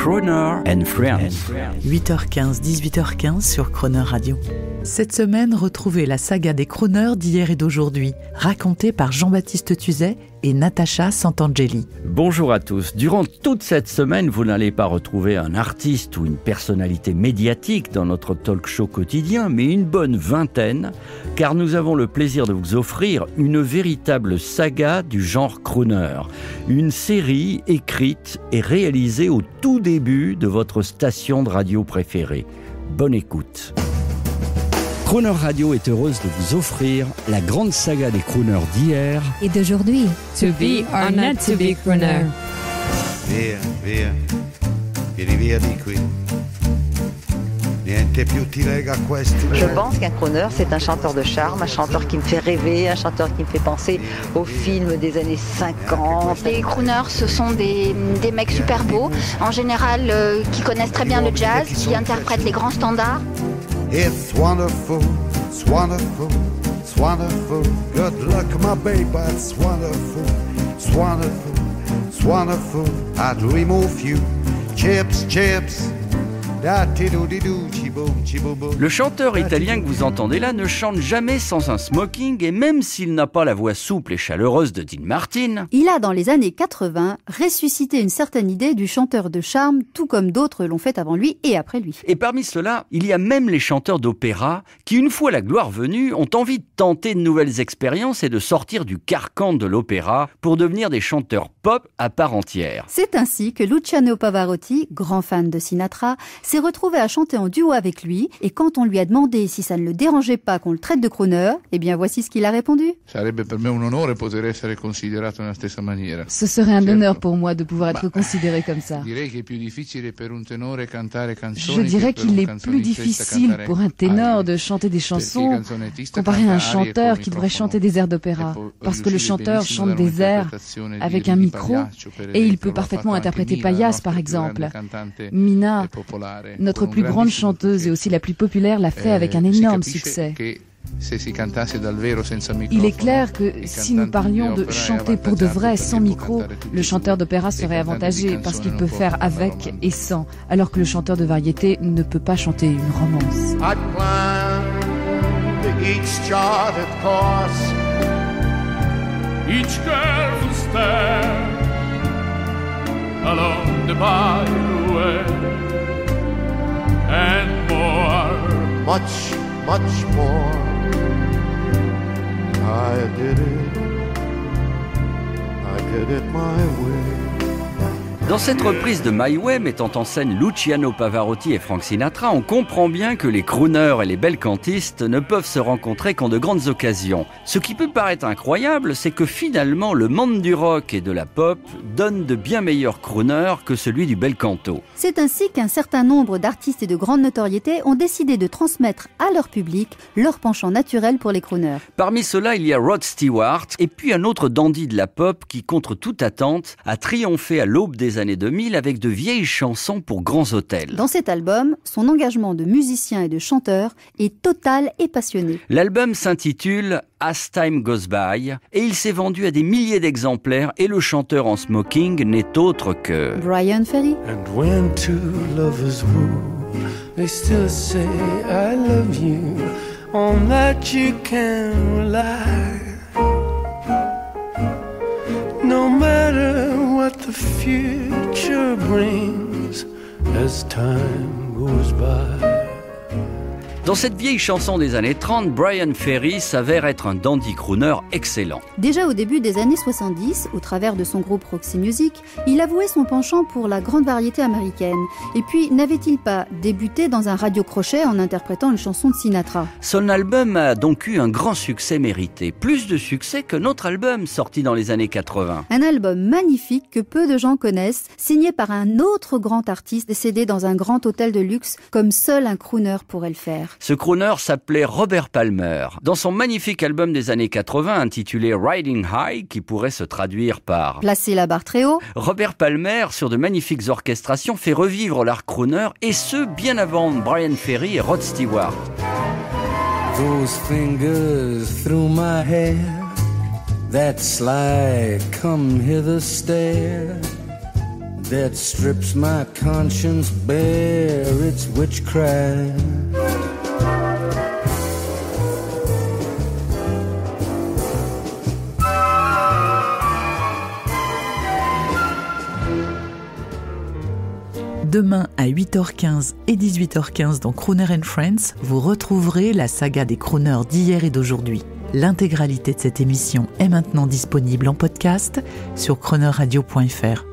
Croner and Friends. 8h15, 18h15 sur Croner Radio. Cette semaine, retrouvez la saga des crooners d'hier et d'aujourd'hui, racontée par Jean-Baptiste Tuzet et Natacha Santangeli. Bonjour à tous. Durant toute cette semaine, vous n'allez pas retrouver un artiste ou une personnalité médiatique dans notre talk show quotidien, mais une bonne vingtaine, car nous avons le plaisir de vous offrir une véritable saga du genre crooner. Une série écrite et réalisée au tout début de votre station de radio préférée. Bonne écoute. Croner Radio est heureuse de vous offrir la grande saga des crooners d'hier et d'aujourd'hui. To be or not to be crooner. Via, via, vieni via di qui. Niente più ti lega a questi. Je pense qu'un crooner, c'est un chanteur de charme, un chanteur qui me fait rêver, un chanteur qui me fait penser aux films des années 50. Les crooners, ce sont des mecs super beaux, en général qui connaissent très bien le jazz, qui interprètent les grands standards. It's wonderful, it's wonderful, it's wonderful. Good luck, my baby, it's wonderful, it's wonderful, it's wonderful. I dream of you, chips, chips. Le chanteur italien que vous entendez là ne chante jamais sans un smoking et même s'il n'a pas la voix souple et chaleureuse de Dean Martin, il a dans les années 80 ressuscité une certaine idée du chanteur de charme, tout comme d'autres l'ont fait avant lui et après lui. Et parmi ceux-là, il y a même les chanteurs d'opéra qui, une fois la gloire venue, ont envie de tenter de nouvelles expériences et de sortir du carcan de l'opéra pour devenir des chanteurs pop à part entière. C'est ainsi que Luciano Pavarotti, grand fan de Sinatra, s'est retrouvé à chanter en duo avec lui, et quand on lui a demandé si ça ne le dérangeait pas qu'on le traite de crooner, eh bien voici ce qu'il a répondu. Ce serait un honneur pour moi de pouvoir être considéré comme ça. Je dirais qu'il est plus difficile pour un ténor de chanter des chansons comparé à un chanteur qui devrait chanter des airs d'opéra, parce que le chanteur chante des airs avec un micro et il peut parfaitement interpréter Payas par exemple. Mina, notre plus grande chanteuse et aussi la plus populaire, l'a fait avec un énorme succès. Il est clair que si nous parlions de chanter pour de vrai sans micro, le chanteur d'opéra serait avantagé parce qu'il peut faire avec et sans, alors que le chanteur de variété ne peut pas chanter une romance. Each girl was there along the byway and more, much, much more. I did it my way. Dans cette reprise de My Way mettant en scène Luciano Pavarotti et Frank Sinatra, on comprend bien que les crooners et les bel cantistes ne peuvent se rencontrer qu'en de grandes occasions. Ce qui peut paraître incroyable, c'est que finalement le monde du rock et de la pop donne de bien meilleurs crooners que celui du bel canto. C'est ainsi qu'un certain nombre d'artistes et de grande notoriété ont décidé de transmettre à leur public leur penchant naturel pour les crooners. Parmi ceux-là, il y a Rod Stewart et puis un autre dandy de la pop qui, contre toute attente, a triomphé à l'aube des années 2000 avec de vieilles chansons pour grands hôtels. Dans cet album, son engagement de musicien et de chanteur est total et passionné. L'album s'intitule As Time Goes By et il s'est vendu à des milliers d'exemplaires et le chanteur en smoking n'est autre que Bryan Ferry. And when two lovers woo, they still say I love you, on that you can rely. No matter what the future brings as time goes by. Dans cette vieille chanson des années 30, Bryan Ferry s'avère être un dandy crooner excellent. Déjà au début des années 70, au travers de son groupe Roxy Music, il avouait son penchant pour la grande variété américaine. Et puis, n'avait-il pas débuté dans un radio-crochet en interprétant une chanson de Sinatra ? Son album a donc eu un grand succès mérité, plus de succès qu'un autre album sorti dans les années 80. Un album magnifique que peu de gens connaissent, signé par un autre grand artiste décédé dans un grand hôtel de luxe, comme seul un crooner pourrait le faire. Ce crooner s'appelait Robert Palmer. Dans son magnifique album des années 80 intitulé Riding High, qui pourrait se traduire par Placer la barre très haut, Robert Palmer, sur de magnifiques orchestrations, fait revivre l'art crooner, et ce, bien avant Bryan Ferry et Rod Stewart. Those fingers through my hair, that sly come hither stare, that strips my conscience bare, it's witchcraft. Demain à 8h15 et 18h15 dans Crooner & Friends, vous retrouverez la saga des crooners d'hier et d'aujourd'hui. L'intégralité de cette émission est maintenant disponible en podcast sur croonerradio.fr.